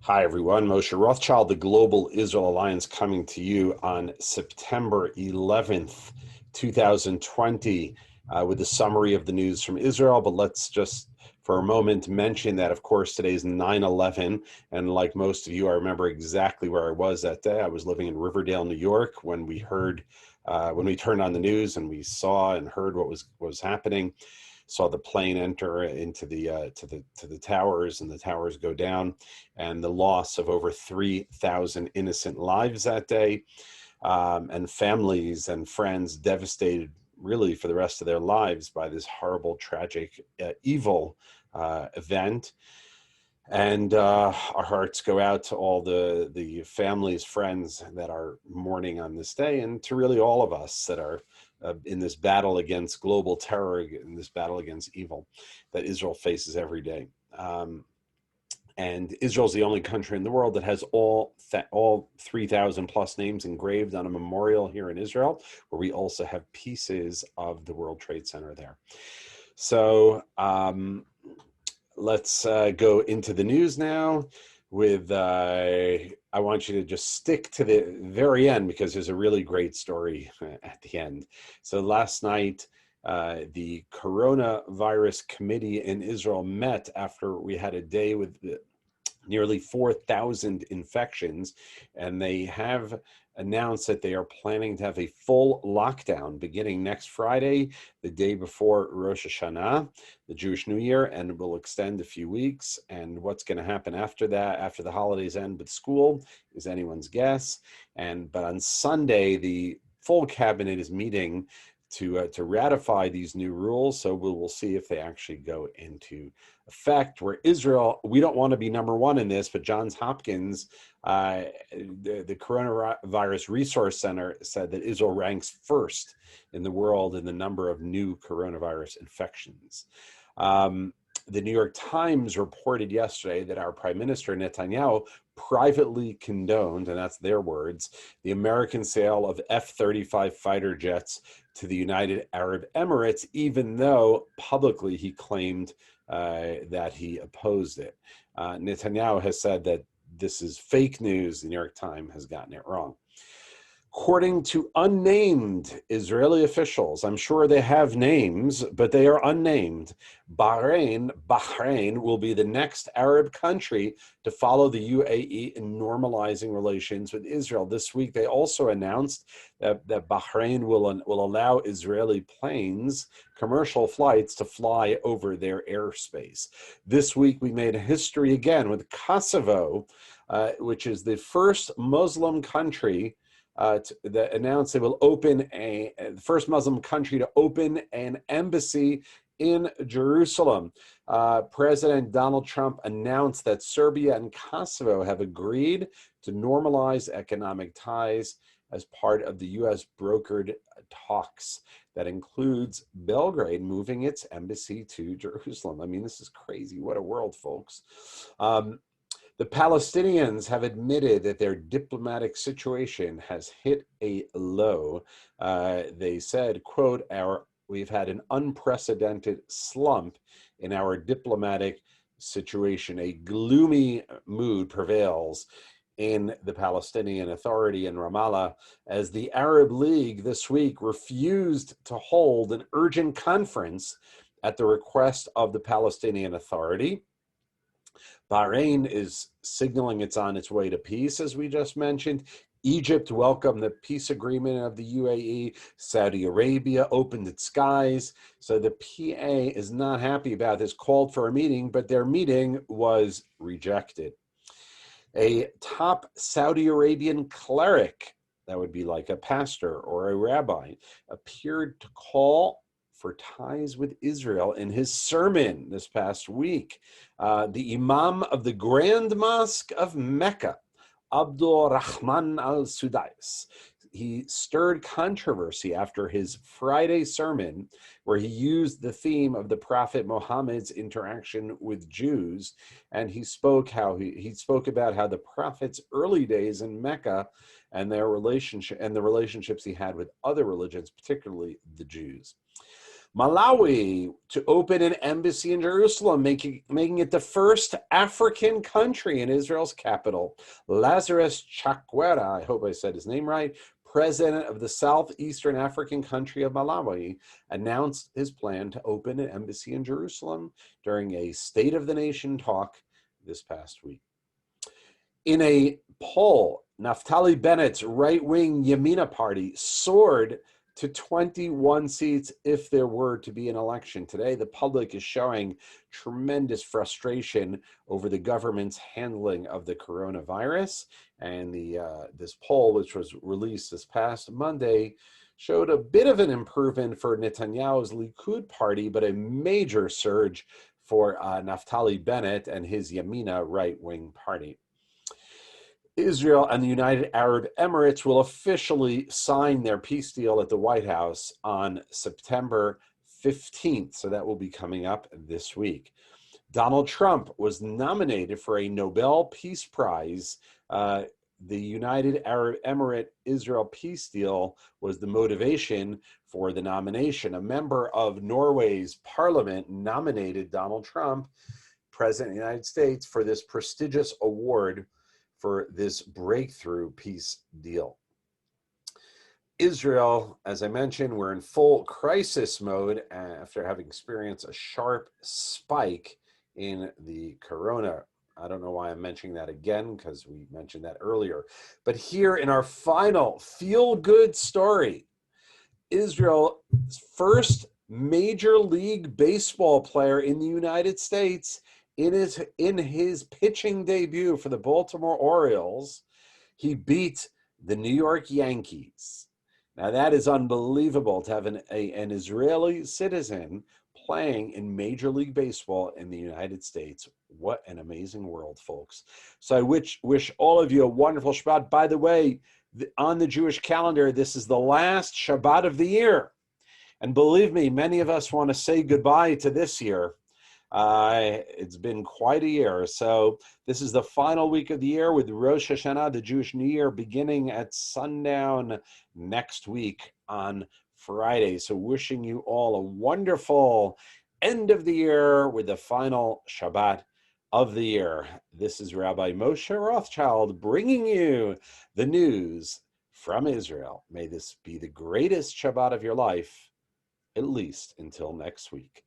Hi, everyone. Moshe Rothschild, the Global Israel Alliance, coming to you on September 11th, 2020, with a summary of the news from Israel. But let's just, for a moment, mention that, of course, today's 9/11. And like most of you, I remember exactly where I was that day. I was living in Riverdale, New York, when we turned on the news and we saw and heard what was happening. Saw the plane enter into the towers, and the towers go down, and the loss of over 3,000 innocent lives that day, and families and friends devastated really for the rest of their lives by this horrible, tragic, evil event. And our hearts go out to all the families, friends that are mourning on this day, and to really all of us that are in this battle against global terror, in this battle against evil that Israel faces every day. And Israel's the only country in the world that has all 3,000 plus names engraved on a memorial here in Israel, where we also have pieces of the World Trade Center there. So let's go into the news now with, I want you to just stick to the very end because there's a really great story at the end. So last night, the coronavirus committee in Israel met after we had a day with nearly 4,000 infections, and they have announced that they are planning to have a full lockdown beginning next Friday, the day before Rosh Hashanah, the Jewish New Year, and will extend a few weeks. And what's going to happen after that, after the holidays end with school, is anyone's guess. But on Sunday, the full cabinet is meeting to ratify these new rules. So we will see if they actually go into effect. Where Israel, we don't want to be number one in this, but Johns Hopkins, the Coronavirus Resource Center, said that Israel ranks first in the world in the number of new coronavirus infections. The New York Times reported yesterday that our Prime Minister Netanyahu privately condoned, and that's their words, the American sale of F-35 fighter jets to the United Arab Emirates, even though publicly he claimed that he opposed it. Netanyahu has said that this is fake news. The New York Times has gotten it wrong. According to unnamed Israeli officials, I'm sure they have names, but they are unnamed, Bahrain will be the next Arab country to follow the UAE in normalizing relations with Israel. This week, they also announced that Bahrain will allow Israeli planes, commercial flights, to fly over their airspace. This week, we made history again with Kosovo, which is the first Muslim country that announced they will open the first Muslim country to open an embassy in Jerusalem. President Donald Trump announced that Serbia and Kosovo have agreed to normalize economic ties as part of the U.S. brokered talks. That includes Belgrade moving its embassy to Jerusalem. I mean, this is crazy. What a world, folks. The Palestinians have admitted that their diplomatic situation has hit a low. They said, quote, we've had an unprecedented slump in our diplomatic situation. A gloomy mood prevails in the Palestinian Authority in Ramallah as the Arab League this week refused to hold an urgent conference at the request of the Palestinian Authority. Bahrain is signaling it's on its way to peace, as we just mentioned. Egypt welcomed the peace agreement of the UAE. Saudi Arabia opened its skies. So the PA is not happy about this, called for a meeting, but their meeting was rejected. A top Saudi Arabian cleric, that would be like a pastor or a rabbi, appeared to call for ties with Israel in his sermon this past week. The Imam of the Grand Mosque of Mecca, Abdul Rahman al-Sudais, he stirred controversy after his Friday sermon, where he used the theme of the Prophet Muhammad's interaction with Jews, and he spoke about how the Prophet's early days in Mecca and their relationship and the relationships he had with other religions, particularly the Jews. Malawi to open an embassy in Jerusalem, making it the first African country in Israel's capital. Lazarus Chakwera, I hope I said his name right, president of the southeastern African country of Malawi, announced his plan to open an embassy in Jerusalem during a State of the Nation talk this past week. In a poll, Naftali Bennett's right-wing Yamina party soared to 21 seats if there were to be an election. Today, the public is showing tremendous frustration over the government's handling of the coronavirus. And this poll, which was released this past Monday, showed a bit of an improvement for Netanyahu's Likud party, but a major surge for Naftali Bennett and his Yamina right-wing party. Israel and the United Arab Emirates will officially sign their peace deal at the White House on September 15th. So that will be coming up this week. Donald Trump was nominated for a Nobel Peace Prize. The United Arab Emirate Israel peace deal was the motivation for the nomination. A member of Norway's parliament nominated Donald Trump, President of the United States, for this prestigious award for this breakthrough peace deal. Israel, as I mentioned, we're in full crisis mode after having experienced a sharp spike in the corona. I don't know why I'm mentioning that again, because we mentioned that earlier. But here in our final feel-good story, Israel's first Major League Baseball player in the United States, in his pitching debut for the Baltimore Orioles, he beat the New York Yankees. Now that is unbelievable to have an Israeli citizen playing in Major League Baseball in the United States. What an amazing world, folks. So I wish all of you a wonderful Shabbat. By the way, on the Jewish calendar, this is the last Shabbat of the year. And believe me, many of us want to say goodbye to this year. It's been quite a year. So this is the final week of the year with Rosh Hashanah, the Jewish New Year, beginning at sundown next week on Friday. So wishing you all a wonderful end of the year with the final Shabbat of the year. This is Rabbi Moshe Rothschild bringing you the news from Israel. May this be the greatest Shabbat of your life, at least until next week.